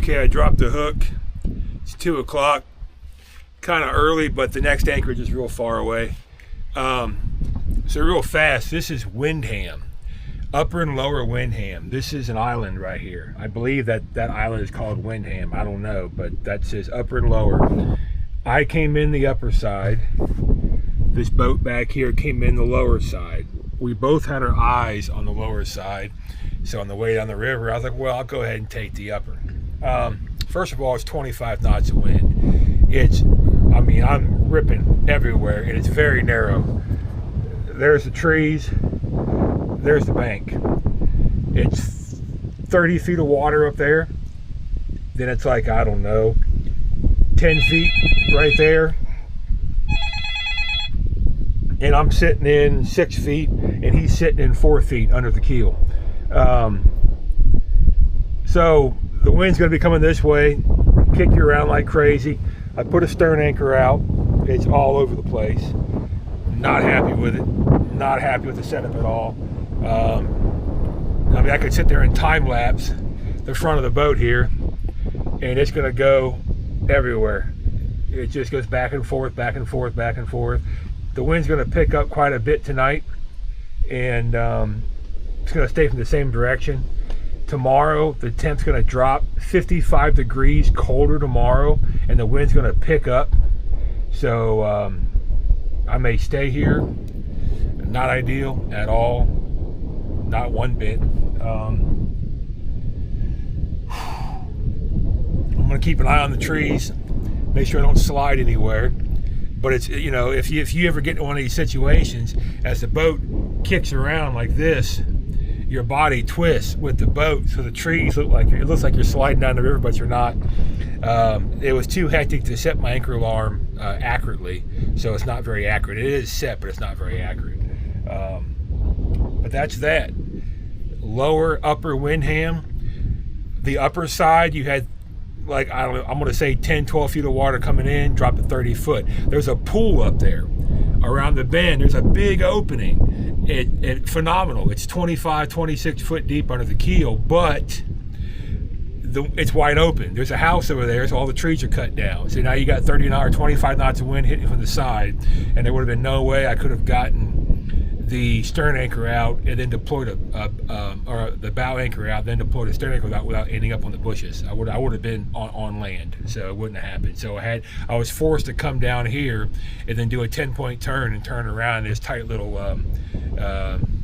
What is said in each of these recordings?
Okay, I dropped the hook. It's 2 o'clock. Kind of early, but the next anchorage is real far away. So real fast, this is Windham. Upper and Lower Windham. This is an island right here. I believe that island is called Windham. I don't know, but that says Upper and Lower. I came in the upper side. This boat back here came in the lower side. We both had our eyes on the lower side. So on the way down the river, I was like, well, I'll go ahead and take the upper. First of all, it's 25 knots of wind. I'm ripping everywhere, and it's very narrow. There's the trees, there's the bank. It's 30 feet of water up there. Then it's like, I don't know, 10 feet right there. And I'm sitting in 6 feet, and he's sitting in 4 feet under the keel. So the wind's gonna be coming this way, kick you around like crazy. I put a stern anchor out. It's all over the place. Not happy with it. Not happy with the setup at all. I could sit there and time lapse the front of the boat here, and it's gonna go everywhere. It just goes back and forth, back and forth, back and forth. The wind's gonna pick up quite a bit tonight, and it's gonna stay from the same direction. Tomorrow, the temp's gonna drop 55 degrees colder tomorrow, and the wind's gonna pick up. So I may stay here. Not ideal at all, not one bit. I'm gonna keep an eye on the trees, make sure I don't slide anywhere. But it's, you know, if you ever get in one of these situations, as the boat kicks around like this, your body twists with the boat, so the trees look like you're sliding down the river, but you're not. It was too hectic to set my anchor alarm accurately, so it's not very accurate. It is set, but it's not very accurate. But that's that. Lower, upper Windham. The upper side, you had, like, I don't know, I'm going to say 10, 12 feet of water coming in, drop to 30 foot. There's a pool up there. Around the bend, there's a big opening. It phenomenal. It's 25, 26 foot deep under the keel, but it's wide open. There's a house over there, so all the trees are cut down. So now you got 30 or 25 knots of wind hitting from the side, and there would have been no way I could have gotten the stern anchor out and then deployed or the bow anchor out, then deployed a stern anchor out without ending up on the bushes. I would have been on land, so it wouldn't have happened. So I was forced to come down here and then do a 10-point turn and turn around in this tight little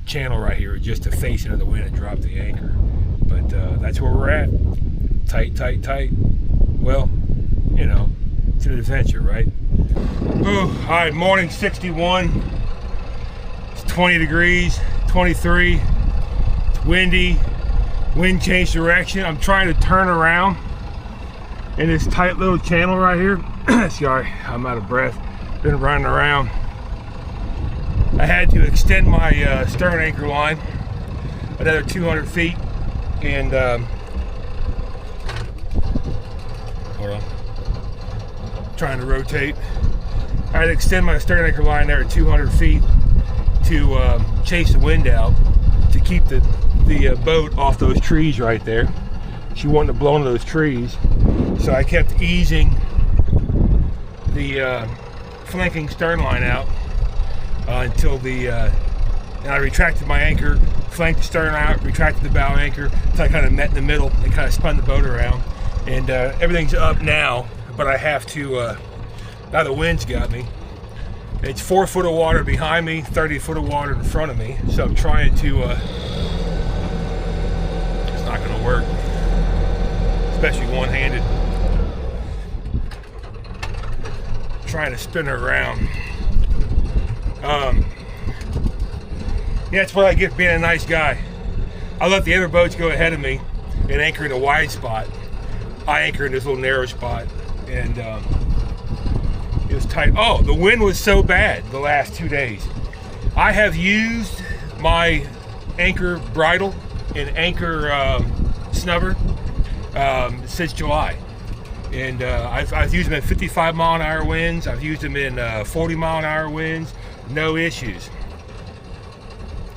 channel right here just to face into the wind and drop the anchor. But that's where we're at. Tight, tight, tight. Well, you know, it's an adventure, right? Oh, all right, morning 61. 20 degrees, 23, it's windy, wind changed direction. I'm trying to turn around in this tight little channel right here. Sorry, I'm out of breath, been running around. I had to extend my stern anchor line another 200 feet, and hold on, trying to rotate. I had to extend my stern anchor line there at 200 feet to chase the wind out, to keep the boat off those trees right there. She wanted to blow into those trees, so I kept easing the flanking stern line out until and I retracted my anchor, flanked the stern out, retracted the bow anchor until I kind of met in the middle and kind of spun the boat around. And everything's up now, but I have to, now the wind's got me. It's 4 foot of water behind me, 30 foot of water in front of me. So I'm trying to, it's not gonna work, especially one-handed. Trying to spin her around. Yeah, that's what I get for being a nice guy. I let the other boats go ahead of me and anchor in a wide spot. I anchor in this little narrow spot, and it was tight. Oh, the wind was so bad the last 2 days. I have used my anchor bridle and anchor snubber since July. And I've used them in 55 mile an hour winds. I've used them in 40 mile an hour winds. No issues.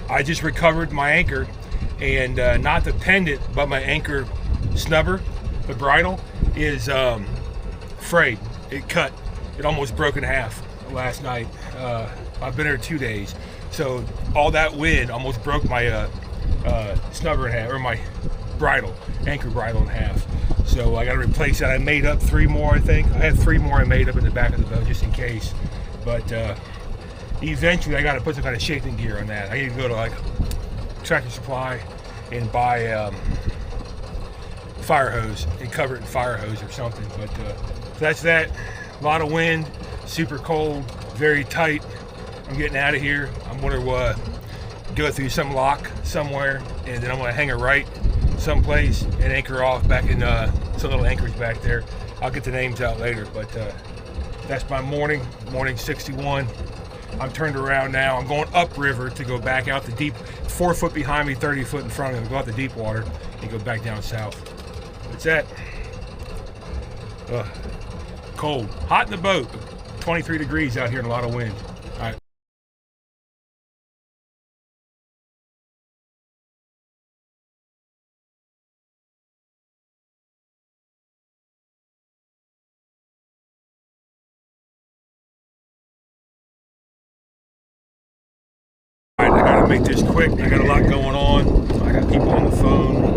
I just recovered my anchor, and not the pendant, but my anchor snubber. the bridle is frayed. It cut. It almost broke in half last night. I've been here 2 days, so all that wind almost broke my snubber in half, or my bridle, anchor bridle in half. So I got to replace that. I made up 3 more, I think. I have 3 more I made up in the back of the boat just in case. But eventually I got to put some kind of shaping gear on that. I need to go to like Tractor Supply and buy fire hose and cover it in fire hose or something. But so that's that. A lot of wind, super cold, very tight. I'm getting out of here. I'm going to go through some lock somewhere, and then I'm going to hang a right someplace and anchor off back in some little anchorage back there. I'll get the names out later, but that's my morning 61. I'm turned around now. I'm going upriver to go back out the deep, 4 foot behind me, 30 foot in front of me. Go out the deep water and go back down south. That's that. Cold, hot in the boat. 23 degrees out here and a lot of wind. All right. I gotta make this quick. I got a lot going on. I got people on the phone.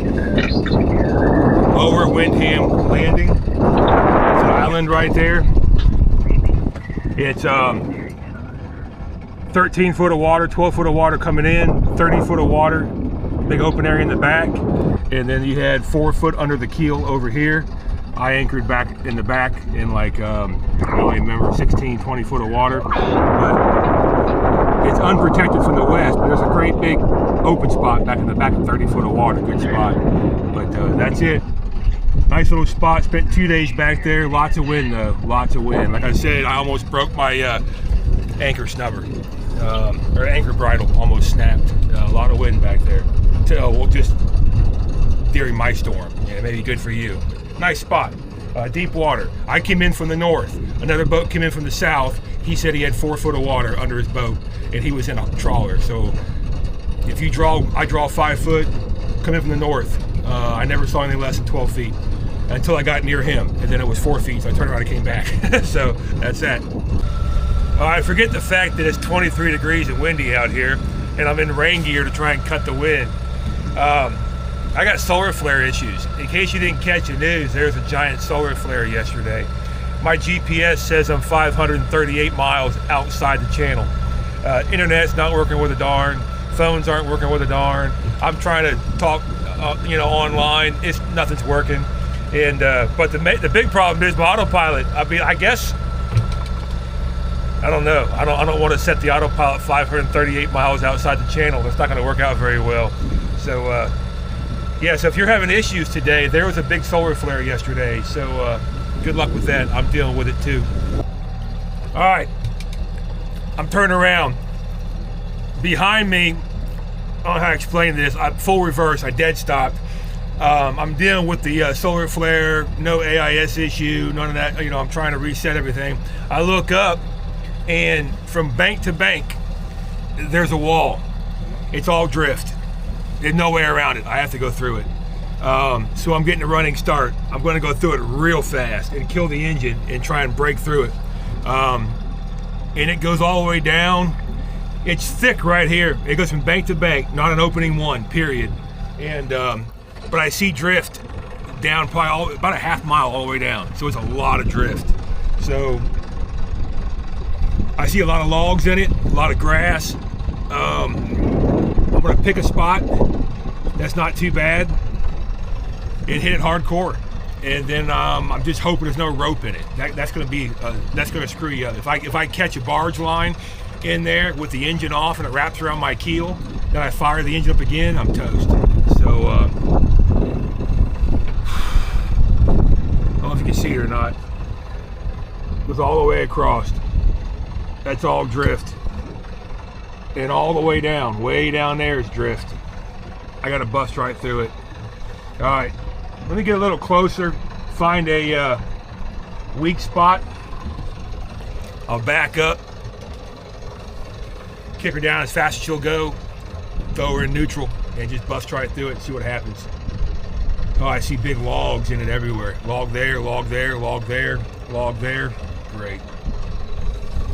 Lower Windham Landing. It's an island right there. It's 13 foot of water, 12 foot of water coming in, 30 foot of water, big open area in the back, and then you had 4 foot under the keel over here. I anchored back in the back in like, I don't even remember, 16, 20 foot of water. But it's unprotected from the west, but there's a great big open spot back in the back of 30 foot of water, good spot. But that's it. Nice little spot. Spent 2 days back there. Lots of wind though, lots of wind. Like I said, I almost broke my anchor snubber, or anchor bridle almost snapped. A lot of wind back there. So we'll just during my storm. Yeah, maybe good for you. Nice spot. Deep water. I came in from the north. Another boat came in from the south. He said he had 4 foot of water under his boat, and he was in a trawler. So if you draw, I draw 5 foot. Come in from the north. I never saw anything less than 12 feet until I got near him, and then it was 4 feet. So I turned around and came back. So that's that. I forget the fact that it's 23 degrees and windy out here, and I'm in rain gear to try and cut the wind. I got solar flare issues. In case you didn't catch the news, there was a giant solar flare yesterday. My GPS says I'm 538 miles outside the channel. Internet's not working with a darn. Phones aren't working with a darn. I'm trying to talk, online. Nothing's working. And but the big problem is my autopilot. I mean, I guess I don't know. I don't want to set the autopilot 538 miles outside the channel. That's not going to work out very well. So. Yeah, so if you're having issues today, there was a big solar flare yesterday, so good luck with that. I'm dealing with it too. All right, I'm turning around. Behind me, I don't know how to explain this, I'm full reverse, I dead stopped. I'm dealing with the solar flare, no AIS issue, none of that, I'm trying to reset everything. I look up, and from bank to bank, there's a wall. It's all drift. There's no way around it. I have to go through it. So I'm getting a running start. I'm going to go through it real fast and kill the engine and try and break through it. And it goes all the way down. It's thick right here. It goes from bank to bank, not an opening one, period. And but I see drift down probably about a half mile all the way down. So it's a lot of drift. So I see a lot of logs in it, a lot of grass. I'm gonna pick a spot that's not too bad and hit it hardcore, and then I'm just hoping there's no rope in it. That's gonna screw you up. If I catch a barge line in there with the engine off and it wraps around my keel, then I fire the engine up again, I'm toast. So I don't know if you can see it or not. It goes all the way across. That's all drift. And all the way down there is drift. I gotta bust right through it. All right, let me get a little closer, find a weak spot. I'll back up, kick her down as fast as she'll go, throw her in neutral, and just bust right through it and see what happens. Oh, I see big logs in it everywhere. Log there, log there, log there, log there. Great.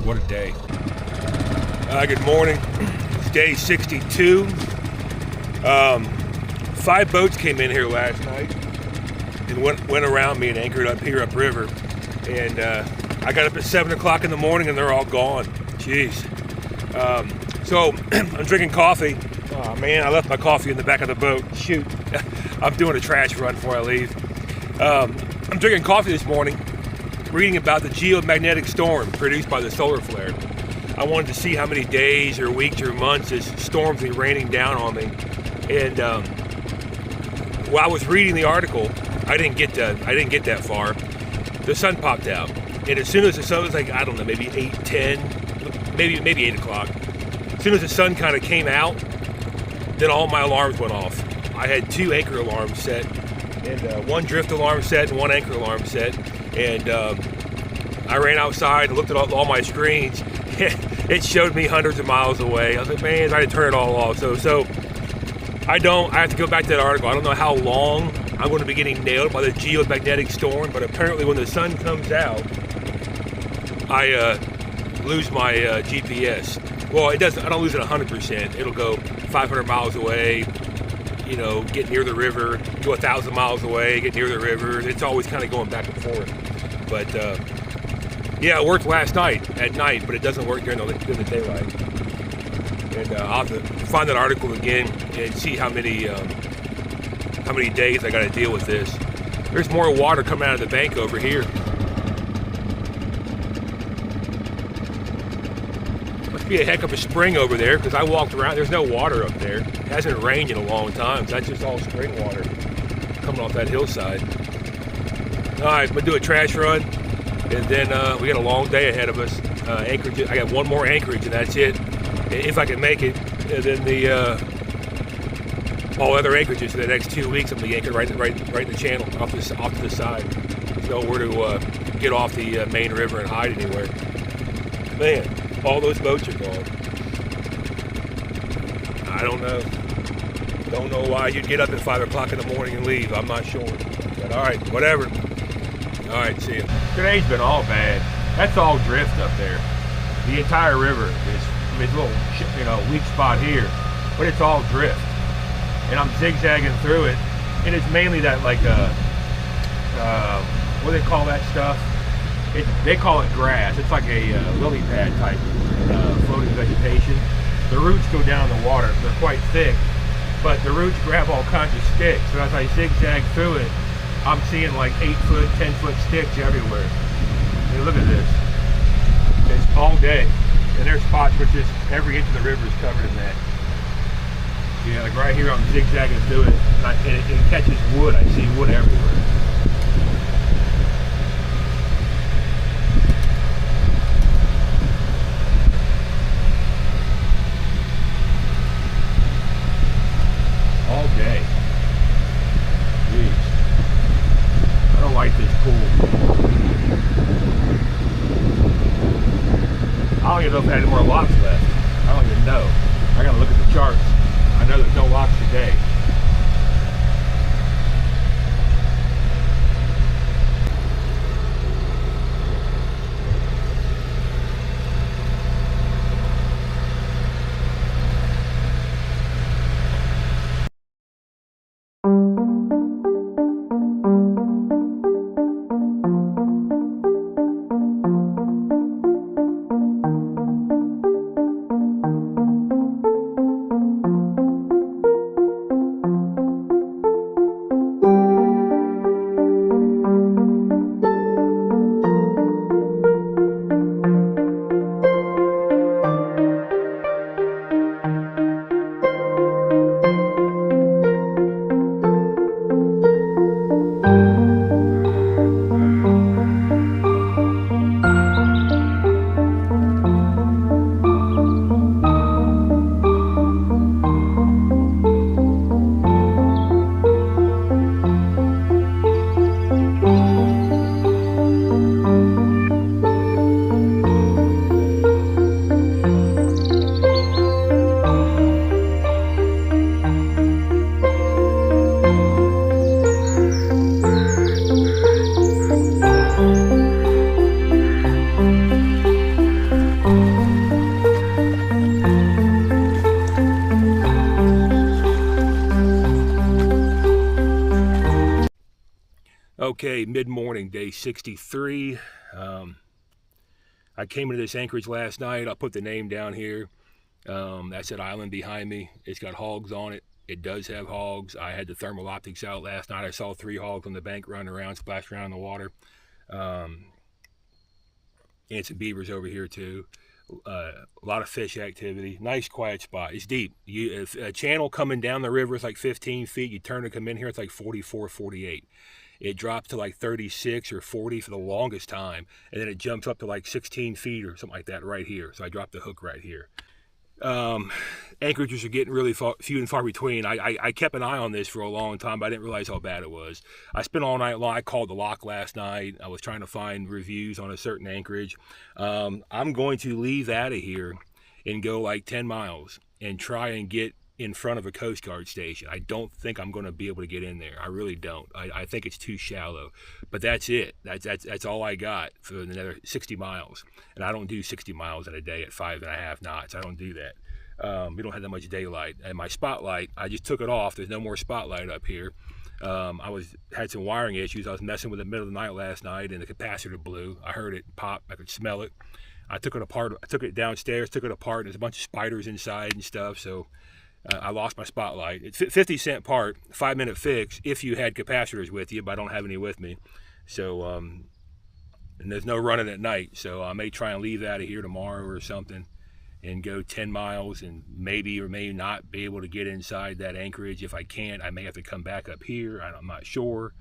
What a day. Good morning. It's day 62. 5 boats came in here last night and went around me and anchored up here upriver. And I got up at 7 o'clock in the morning and they're all gone. Jeez. So I'm drinking coffee. Oh man, I left my coffee in the back of the boat. Shoot. I'm doing a trash run before I leave. I'm drinking coffee this morning, reading about the geomagnetic storm produced by the solar flare. I wanted to see how many days or weeks or months this storm's been raining down on me. And while I was reading the article, I didn't get that far. The sun popped out, and as soon as the sun was like, I don't know, maybe 8:10, maybe 8 o'clock. As soon as the sun kind of came out, then all my alarms went off. I had 2 anchor alarms set, and 1 drift alarm set and 1 anchor alarm set. And I ran outside and looked at all my screens. It showed me hundreds of miles away. I was like, man, I had to turn it all off. So I have to go back to that article. I don't know how long I'm going to be getting nailed by the geomagnetic storm, but apparently when the sun comes out, I lose my GPS. Well, it doesn't. I don't lose it 100%. It'll go 500 miles away, you know, get near the river, go 1,000 miles away, get near the river. It's always kind of going back and forth. But yeah, it worked last night at night, but it doesn't work during the daylight. And I'll have to find that article again and see how many days I got to deal with this. There's more water coming out of the bank over here. Must be a heck of a spring over there, because I walked around. There's no water up there. It hasn't rained in a long time, so that's just all spring water coming off that hillside. All right, I'm gonna do a trash run, and then we got a long day ahead of us. Anchorage. I got 1 more anchorage, and that's it. If I can make it, and then the all other anchorages for the next 2 weeks, I'm gonna be anchored right in the channel, off to the side. There's nowhere to get off the main river and hide anywhere. Man, all those boats are gone. I don't know. Don't know why you'd get up at 5 o'clock in the morning and leave. I'm not sure. But all right, whatever. All right, see you. Today's been all bad. That's all drift up there. The entire river is. It's a little, you know, weak spot here, but it's all drift. And I'm zigzagging through it, and it's mainly that, like, what do they call that stuff? They call it grass. It's like a lily pad type floating vegetation. The roots go down in the water. They're quite thick, but the roots grab all kinds of sticks. So as I zigzag through it, I'm seeing like 8-foot, 10-foot sticks everywhere. I mean, look at this. It's all day. And there's spots where just every inch of the river is covered in that. Yeah, like right here I'm zigzagging through it, and it catches wood. I see wood everywhere. All day. Jeez. I don't like this pool. I don't even know if I had any more locks left. I don't even know. I gotta look at the charts. I know there's no locks today. Okay, mid-morning, day 63. I came into this anchorage last night. I'll put the name down here. That's that island behind me. It's got hogs on it. It does have hogs. I had the thermal optics out last night. I saw 3 hogs on the bank running around, splash around in the water. And some beavers over here too. A lot of fish activity. Nice quiet spot. It's deep. If a channel coming down the river is like 15 feet, you turn to come in here, it's like 44, 48. It drops to like 36 or 40 for the longest time, and then it jumps up to like 16 feet or something like that right here. So I dropped the hook right here. Anchorages are getting really few and far between. I kept an eye on this for a long time, but I didn't realize how bad it was. I spent all night long. I called the lock last night. I was trying to find reviews on a certain anchorage. I'm going to leave out of here and go like 10 miles and try and get in front of a Coast Guard station. I don't think I'm going to be able to get in there. I really don't. I think it's too shallow. But that's it. That's all I got for another 60 miles. And I don't do 60 miles in a day at 5.5 knots. I don't do that. We don't have that much daylight. And my spotlight, I just took it off. There's no more spotlight up here. Had some wiring issues. I was messing with it in the middle of the night last night, and the capacitor blew. I heard it pop. I could smell it. I took it apart. I took it downstairs, took it apart, and there's a bunch of spiders inside and stuff. So I lost my spotlight. It's 50-cent part, 5-minute fix if you had capacitors with you, but I don't have any with me. So, and there's no running at night. So I may try and leave out of here tomorrow or something and go 10 miles and maybe or may not be able to get inside that anchorage. If I can't, I may have to come back up here. I'm not sure.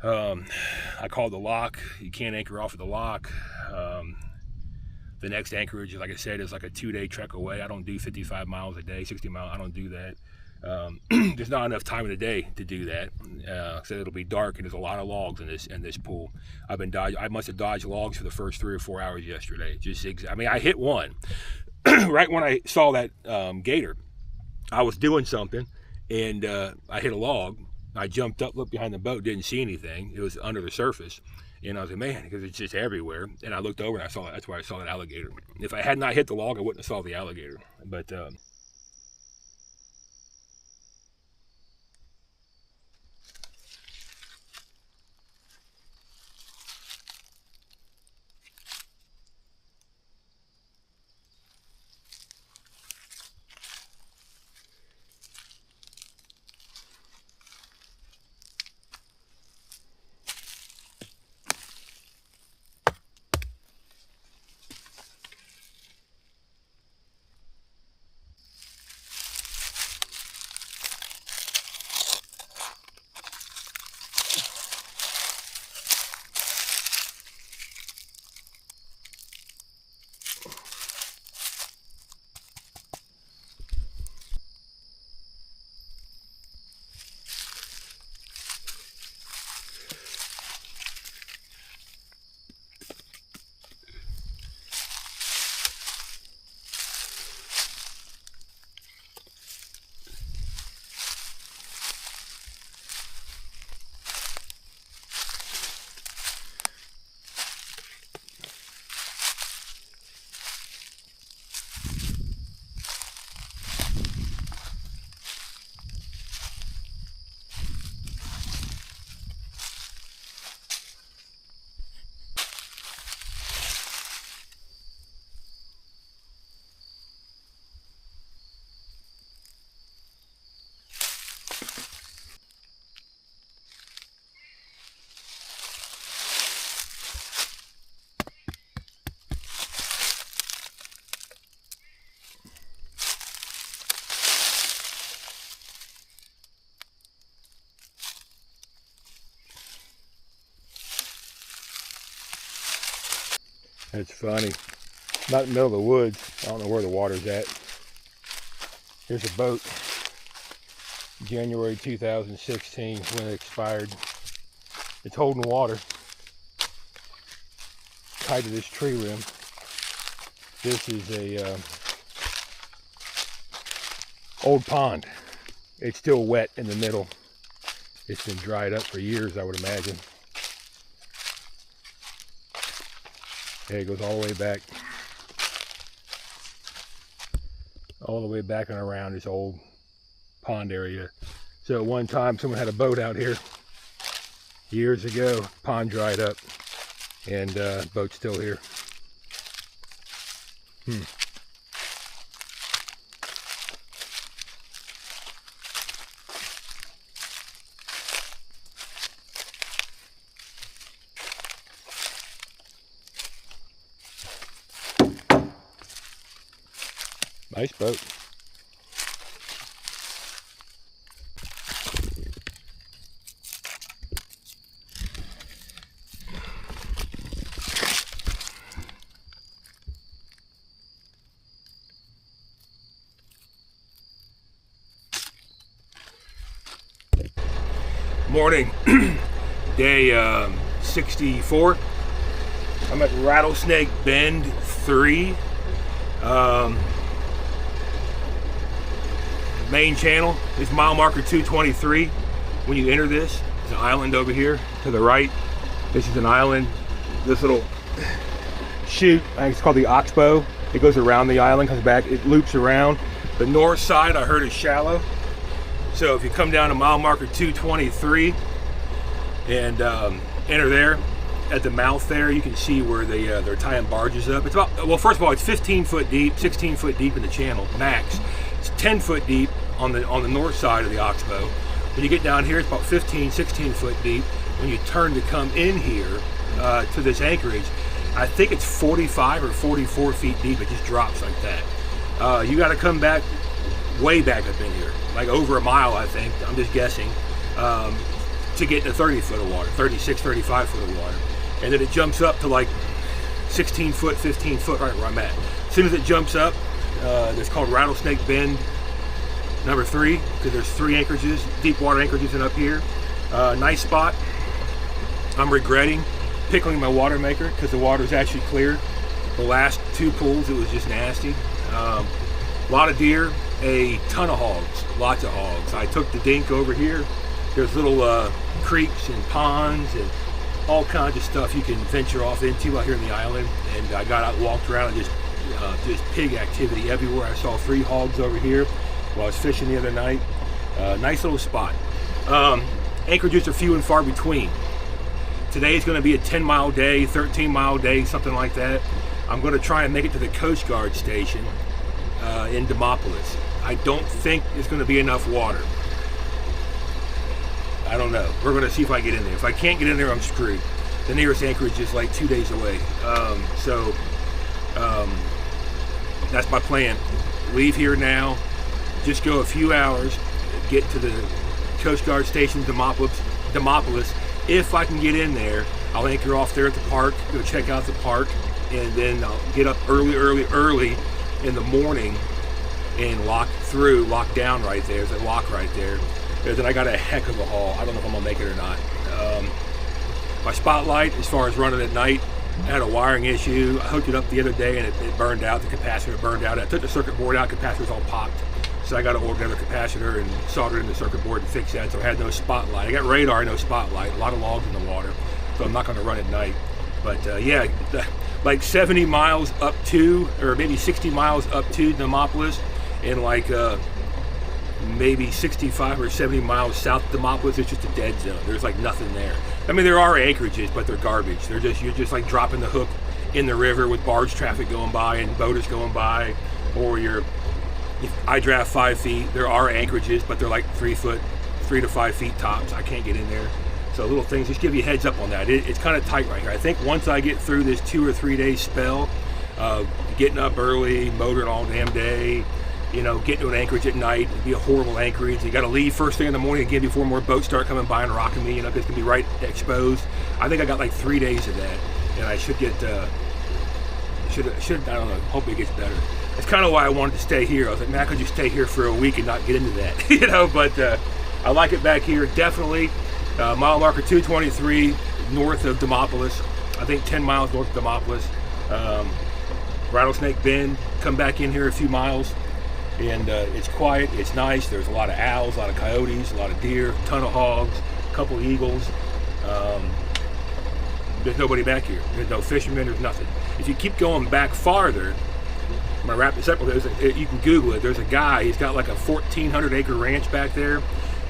I called the lock. You can't anchor off of the lock. The next anchorage, like I said, is like a 2-day trek away. I don't do 55 miles a day, 60 miles. I don't do that. There's not enough time in the day to do that. So it'll be dark, and there's a lot of logs in this pool. I must have dodged logs for the first 3 or 4 hours yesterday. I hit one right when I saw that gator. I was doing something, and I hit a log. I jumped up, looked behind the boat, didn't see anything. It was under the surface. And I was like, man, because it's just everywhere. And I looked over and I saw it. That's where I saw that alligator. If I had not hit the log, I wouldn't have saw the alligator. But it's funny. Not in the middle of the woods. I don't know where the water's at. Here's a boat. January 2016 when it expired. It's holding water. Tied to this tree limb. This is a old pond. It's still wet in the middle. It's been dried up for years, I would imagine. Yeah, it goes all the way back. All the way back and around this old pond area. So at one time someone had a boat out here years ago. Pond dried up, and boat's still here. Nice boat. Morning, day 64. I'm at Rattlesnake Bend 3. Main channel is mile marker 223. When you enter this, there's an island over here to the right. This is an island. This little chute, I think it's called the Oxbow. It goes around the island, comes back, it loops around. The north side I heard is shallow. So if you come down to mile marker 223 and enter there, at the mouth there, you can see where they're tying barges up. It's about, well, first of all, it's 15 foot deep, 16 foot deep in the channel, max. It's 10 foot deep on the north side of the Oxbow. When you get down here, it's about 15, 16 foot deep. When you turn to come in here to this anchorage, I think it's 45 or 44 feet deep. It just drops like that. You got to come back, way back up in here, like over a mile, I think. I'm just guessing, to get to 30 foot of water, 36, 35 foot of water. And then it jumps up to like 16 foot, 15 foot, right where I'm at. As soon as it jumps up, it's called Rattlesnake Bend number 3, because there's 3 anchorages, deep water anchorages in up here. Nice spot. I'm regretting pickling my water maker because the water is actually clear. The last 2 pools, it was just nasty. A lot of deer, a ton of hogs, lots of hogs. I took the dink over here. There's little creeks and ponds and all kinds of stuff you can venture off into out here in the island. And I got out, walked around, and just pig activity everywhere. I saw 3 hogs over here while I was fishing the other night. Nice little spot. Anchorages are few and far between. Today is going to be a 10-mile day, 13-mile day, something like that. I'm going to try and make it to the Coast Guard station in Demopolis. I don't think there's going to be enough water. I don't know. We're going to see if I get in there. If I can't get in there, I'm screwed. The nearest anchorage is like 2 days away. That's my plan. Leave here now, just go a few hours, get to the Coast Guard station, Demopolis. If I can get in there, I'll anchor off there at the park, go check out the park, and then I'll get up early in the morning and lock down right there. There's a lock right there. And then I got a heck of a haul. I don't know if I'm gonna make it or not. My spotlight, as far as running at night, I had a wiring issue. I hooked it up the other day and it burned out. The capacitor burned out. I took the circuit board out, capacitor's all popped. So I got to order another capacitor and solder it in the circuit board and fix that. So I had no spotlight. I got radar, no spotlight. A lot of logs in the water. So I'm not going to run at night. But yeah, like 70 miles up to, or maybe 60 miles up to Demopolis, and like maybe 65 or 70 miles south of Demopolis, it's just a dead zone. There's like nothing there. I mean, there are anchorages, but they're garbage. You're just like dropping the hook in the river with barge traffic going by and boaters going by, or I draft 5 feet. There are anchorages, but they're like 3 to 5 feet tops. I can't get in there. So little things, just give you a heads up on that. It's kind of tight right here. I think once I get through this 2 or 3 day spell, getting up early, motoring all damn day, getting to an anchorage at night, it'd be a horrible anchorage. You got to leave first thing in the morning again before more boats start coming by and rocking me. It's gonna be right exposed. I think I got like 3 days of that, and I should get. I don't know. Hope it gets better. That's kind of why I wanted to stay here. I was like, man, I could just stay here for a week and not get into that, But I like it back here. Definitely, mile marker 223 north of Demopolis. I think 10 miles north of Demopolis. Rattlesnake Bend. Come back in here a few miles. And it's quiet, it's nice. There's a lot of owls, a lot of coyotes, a lot of deer, a ton of hogs, a couple eagles. There's nobody back here. There's no fishermen, there's nothing. If you keep going back farther, I'm gonna wrap this up. You can Google it. There's a guy, he's got like a 1,400 acre ranch back there.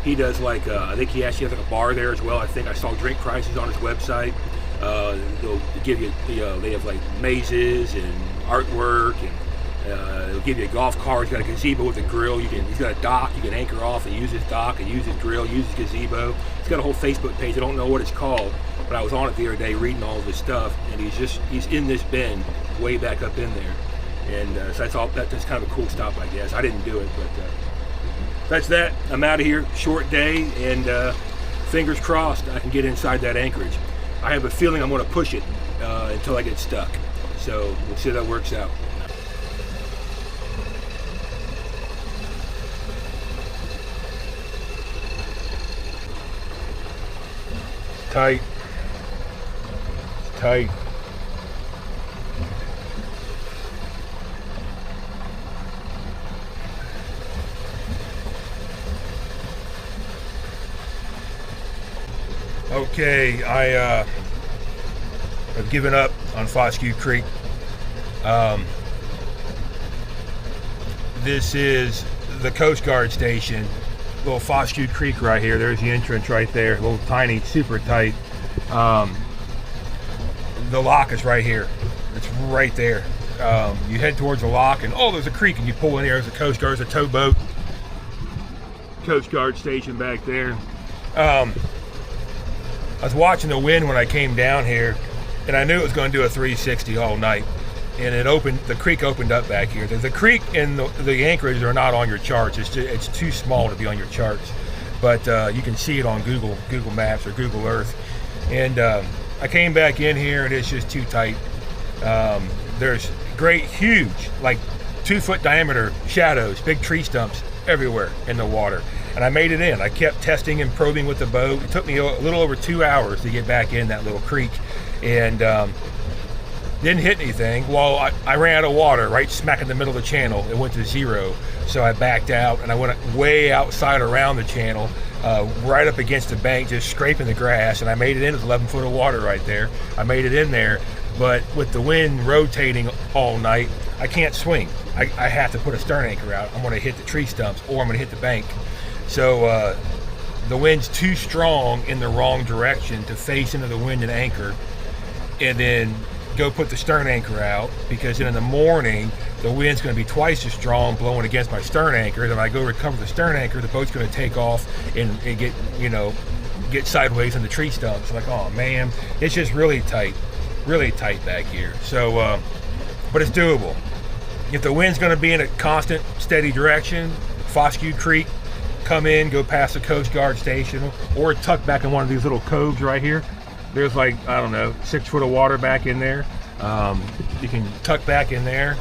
He does like, I think he actually has like a bar there as well. I think I saw drink prices on his website. They'll give you, they have like mazes and artwork, and they'll give you a golf cart. He's got a gazebo with a grill. He's got a dock. You can anchor off and use his dock and use his grill, use his gazebo. He's got a whole Facebook page. I don't know what it's called, but I was on it the other day reading all of his stuff, and he's in this bend way back up in there. And so that's kind of a cool stop, I guess. I didn't do it, but that's that. I'm out of here. Short day, and fingers crossed I can get inside that anchorage. I have a feeling I'm going to push it until I get stuck. So we'll see how that works out. Tight. Tight. Okay, I've given up on Fosque Creek. This is the Coast Guard station, little Fosque Creek right here. There's the entrance right there, a little tiny, super tight. The lock is right here. It's right there. You head towards the lock, and oh, there's a creek, and you pull in here. There's a Coast Guard, there's a towboat. Coast Guard station back there. I was watching the wind when I came down here, and I knew it was going to do a 360 all night. And the creek opened up back here. The creek and the anchorage are not on your charts. It's too small to be on your charts, but you can see it on Google Maps or Google Earth. And I came back in here, and it's just too tight. There's great, huge, like 2-foot diameter shadows, big tree stumps everywhere in the water. And I made it in. I kept testing and probing with the boat. It took me a little over 2 hours to get back in that little creek, and didn't hit anything. Well, I ran out of water right smack in the middle of the channel. It went to 0, so I backed out, and I went way outside around the channel, right up against the bank, just scraping the grass, and I made it in. It was 11 foot of water right there. I made it in there, but with the wind rotating all night, I can't swing. I have to put a stern anchor out. I'm going to hit the tree stumps, or I'm going to hit the bank. So the wind's too strong in the wrong direction to face into the wind and anchor, and then go put the stern anchor out, because then in the morning the wind's going to be twice as strong blowing against my stern anchor. Then when I go recover the stern anchor, the boat's going to take off and get sideways in the tree stumps. Like, oh man, it's just really tight back here. So but it's doable. If the wind's going to be in a constant steady direction, Fosque Creek, come in, go past the Coast Guard station, or tuck back in one of these little coves right here. There's like, I don't know, 6 foot of water back in there. You can tuck back in there.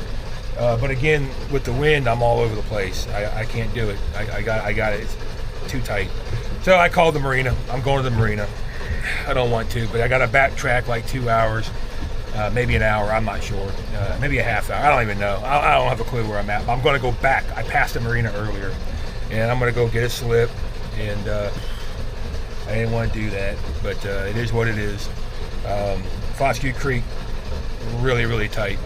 But again, with the wind, I'm all over the place. I can't do it. I got it. It's too tight. So I called the marina. I'm going to the marina. I don't want to, but I got to backtrack like 2 hours, maybe an hour. I'm not sure. Maybe a half hour. I don't even know. I don't have a clue where I'm at. But I'm going to go back. I passed the marina earlier, and I'm going to go get a slip. And I didn't want to do that, but it is what it is. Fosque Creek, really tight,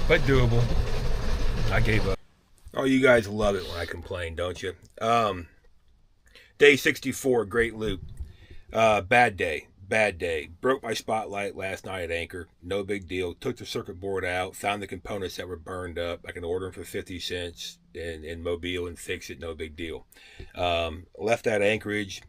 but doable. I gave up. Oh, you guys love it when I complain, don't you? Day 64, great loop. Bad day. Broke my spotlight last night at anchor. No big deal. Took the circuit board out, found the components that were burned up. I can order them for 50 cents in Mobile and fix it. No big deal. Left that anchorage.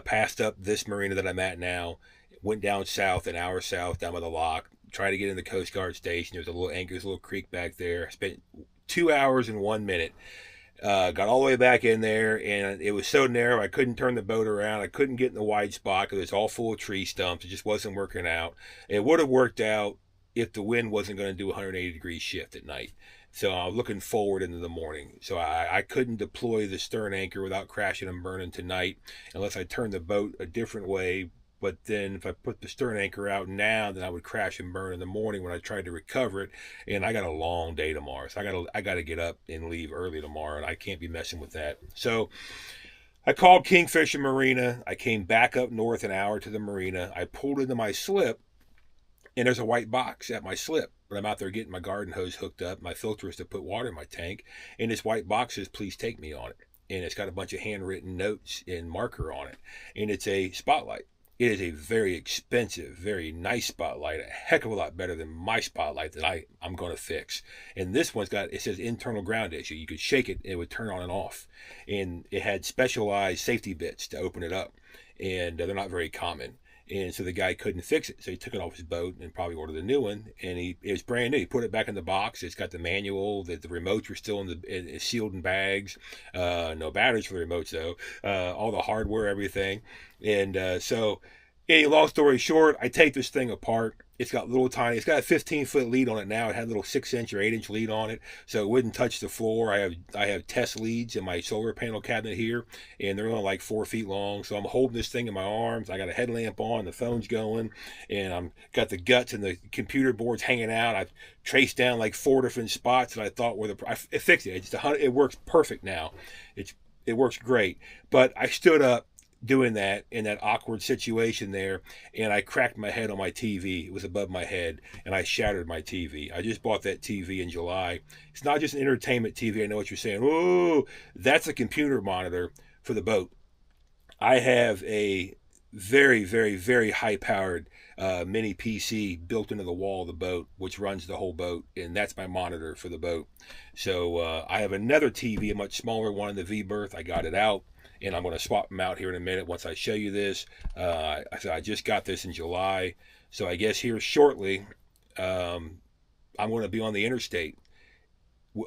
Passed up this marina that I'm at now, went down south, an hour south, down by the lock, tried to get in the Coast Guard station. There's a little creek back there. I spent 2 hours and 1 minute. Got all the way back in there, and it was so narrow I couldn't turn the boat around. I couldn't get in the wide spot because it's all full of tree stumps. It just wasn't working out. It would have worked out if the wind wasn't going to do a 180-degree shift at night. So I'm looking forward into the morning. So I couldn't deploy the stern anchor without crashing and burning tonight unless I turned the boat a different way. But then if I put the stern anchor out now, then I would crash and burn in the morning when I tried to recover it. And I got a long day tomorrow. So I got to get up and leave early tomorrow, and I can't be messing with that. So I called Kingfisher Marina. I came back up north an hour to the marina. I pulled into my slip, and there's a white box at my slip. But I'm out there getting my garden hose hooked up. My filter is to put water in my tank. And this white box says, please take me on it. and it's got a bunch of handwritten notes and marker on it, and it's a spotlight. It is a very expensive, very nice spotlight, a heck of a lot better than my spotlight that I'm going to fix. And this one's got, it says internal ground issue. You could shake it, it would turn on and off. And it had specialized safety bits to open it up, and they're not very common. And so the guy couldn't fix it, so he took it off his boat and probably ordered a new one. And it was brand new. He put it back in the box. It's got the manual. The remotes were still sealed in bags. No batteries for the remotes though. All the hardware, everything. And so, long story short, I take this thing apart. It's got little tiny. It's got a 15-foot lead on it now. It had a little 6-inch or 8-inch lead on it, so it wouldn't touch the floor. I have test leads in my solar panel cabinet here, and they're only like 4 feet long. So I'm holding this thing in my arms. I got a headlamp on, the phone's going, and I'm got the guts and the computer boards hanging out. I've traced down like 4 different spots that I thought were I fixed it. It works perfect now. It works great. But I stood up doing that in that awkward situation there, and I cracked my head on my TV. It was above my head, and I shattered my TV. I just bought that TV in July. It's not just an entertainment TV. I know what you're saying. Oh, that's a computer monitor for the boat. I have a very, very, very high-powered mini PC built into the wall of the boat, which runs the whole boat, and that's my monitor for the boat. So I have another TV, a much smaller one in the V-berth. I got it out, and I'm going to swap them out here in a minute once I show you this. I just got this in July, so I guess here shortly I'm going to be on the interstate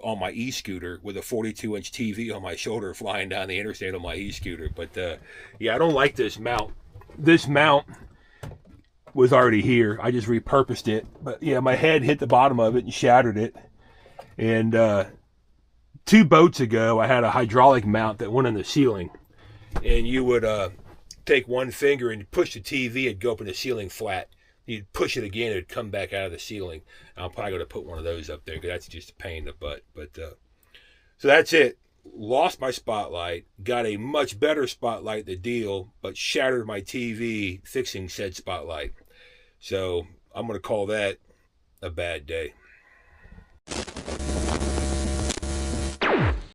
on my e-scooter with a 42-inch TV on my shoulder flying down the interstate on my e-scooter. But yeah, I don't like this mount. This mount was already here. I just repurposed it. But yeah, my head hit the bottom of it and shattered it. And 2 boats ago, I had a hydraulic mount that went in the ceiling. And you would take one finger and push the TV, it'd go up in the ceiling flat. You'd push it again, it'd come back out of the ceiling. I'm probably going to put one of those up there because that's just a pain in the butt. But so that's it. Lost my spotlight, got a much better spotlight, the deal, but shattered my TV fixing said spotlight. So I'm going to call that a bad day.